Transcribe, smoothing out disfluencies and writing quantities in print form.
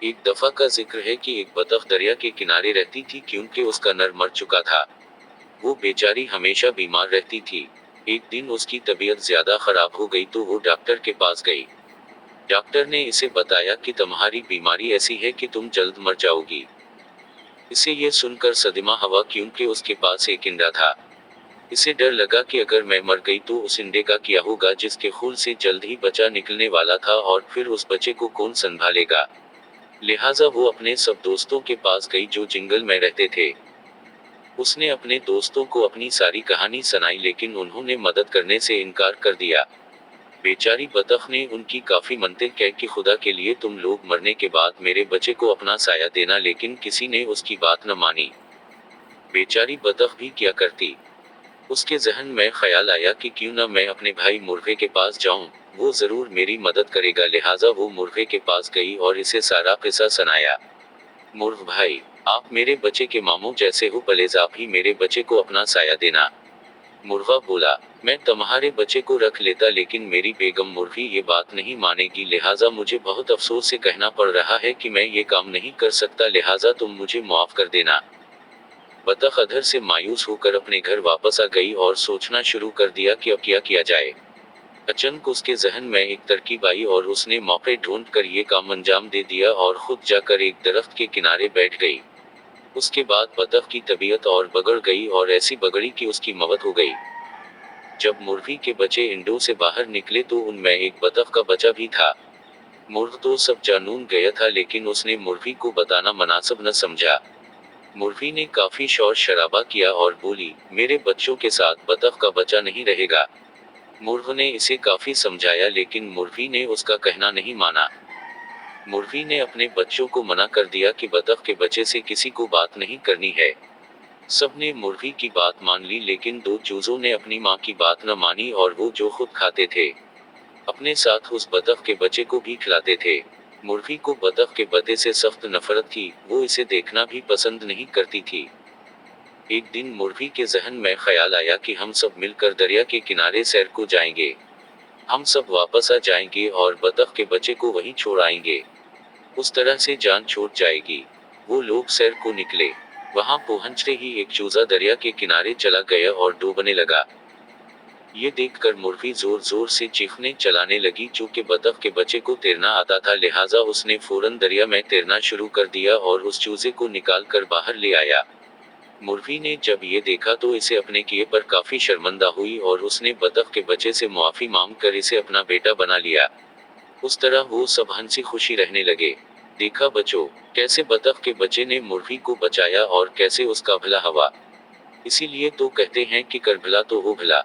एक दफा का जिक्र है कि एक बतख दरिया के किनारे रहती थी क्योंकि उसका नर मर चुका था। वो बेचारी हमेशा बीमार रहती थी। एक दिन उसकी तबीयत ज्यादा खराब हो गई तो वो डॉक्टर के पास गई। डॉक्टर ने इसे बताया कि तुम्हारी बीमारी ऐसी है कि तुम जल्द मर जाओगी। इसे ये सुनकर सदमा हुआ क्योंकि उसके पास एक इंडा था। इसे डर लगा कि अगर मैं मर गई तो उस इंडे का क्या होगा जिसके खून से जल्द ही बच्चा निकलने वाला था, और फिर उस बच्चे को कौन संभालेगा। लिहाजा वो अपने सब दोस्तों के पास गई जो जंगल में रहते थे। उसने अपने दोस्तों को अपनी सारी कहानी सुनाई लेकिन उन्होंने मदद करने से इनकार कर दिया। बेचारी बतख ने उनकी काफी मन्नतें कह कि खुदा के लिए तुम लोग मरने के बाद मेरे बच्चे को अपना साया देना, लेकिन किसी ने उसकी बात न मानी। बेचारी बतख भी क्या करती। उसके जहन में ख्याल आया कि क्यों न मैं अपने भाई मुर्गे के पास जाऊं, वो जरूर मेरी मदद करेगा। लिहाजा वो मुर्गे के पास गई और इसे सारा किस्सा सुनाया। मुर्ग भाई, आप मेरे बच्चे के मामू जैसे हो, प्लीज आप ही मेरे बच्चे को अपना साया देना। मुर्गा बोला, मैं तुम्हारे बच्चे को रख लेता लेकिन मेरी बेगम मुर्गी ये बात नहीं मानेगी, लिहाजा मुझे बहुत अफसोस से कहना पड़ रहा है कि मैं ये काम नहीं कर सकता, लिहाजा तुम मुझे माफ कर देना। बतख अधर से मायूस होकर अपने घर वापस आ गई और सोचना शुरू कर दिया कि अब क्या किया जाए। अचानक उसके जहन में एक तरकीब आई और उसने मौके ढूंढ कर ये काम अंजाम दे दिया और खुद जाकर एक दरख्त के किनारे बैठ गई। उसके बाद बतख की तबीयत और बगड़ गई और ऐसी बगड़ी कि उसकी मौत हो गई। जब मुर्गी के बच्चे इंडों से बाहर निकले तो उनमें एक बतख का बच्चा भी था। मुर्ग तो सब जानून गया था लेकिन उसने मुर्गी को बताना मुनासिब न समझा। मुर्गी ने काफी शोर शराबा किया और बोली, मेरे बच्चों के साथ बतख का बच्चा नहीं रहेगा। मुर्ग ने इसे काफी समझाया लेकिन मुर्गी ने उसका कहना नहीं माना। मुर्गी ने अपने बच्चों को मना कर दिया कि बतख के बच्चे से किसी को बात नहीं करनी है। सबने मुर्गी की बात मान ली लेकिन दो चूजों ने अपनी माँ की बात न मानी और वो जो खुद खाते थे अपने साथ उस बतख के बच्चे को भी खिलाते थे। मुर्गी को बतख के बच्चे से सख्त नफरत थी, वो इसे देखना भी पसंद नहीं करती थी। एक दिन मुर्गी के जहन में ख्याल आया कि हम सब मिलकर दरिया के किनारे सैर को जाएंगे। हम सब वापस आ जाएंगे और बतख के बच्चे को वहीं छोड़ आएंगे। उस तरह से जान छूट जाएगी। वो लोग सैर को निकले। वहां पहुंचते ही एक चूजा दरिया के किनारे चला गया और डूबने लगा। ये देखकर मुर्गी जोर जोर से चीखने चलाने लगी। चूंकि बतख के बच्चे को तैरना आता था लिहाजा उसने फौरन दरिया में तैरना शुरू कर दिया और उस चूजे को निकाल कर बाहर ले आया। मुर्गी ने जब ये देखा तो इसे अपने किए पर काफी शर्मिंदा हुई और उसने बतख के बच्चे से मुआफी मांग कर इसे अपना बेटा बना लिया। उस तरह वो सब हंसी खुशी रहने लगे। देखा बच्चों, कैसे बतख के बच्चे ने मुर्गी को बचाया और कैसे उसका भला हुआ। इसीलिए तो कहते हैं कि कर भला तो हो भला।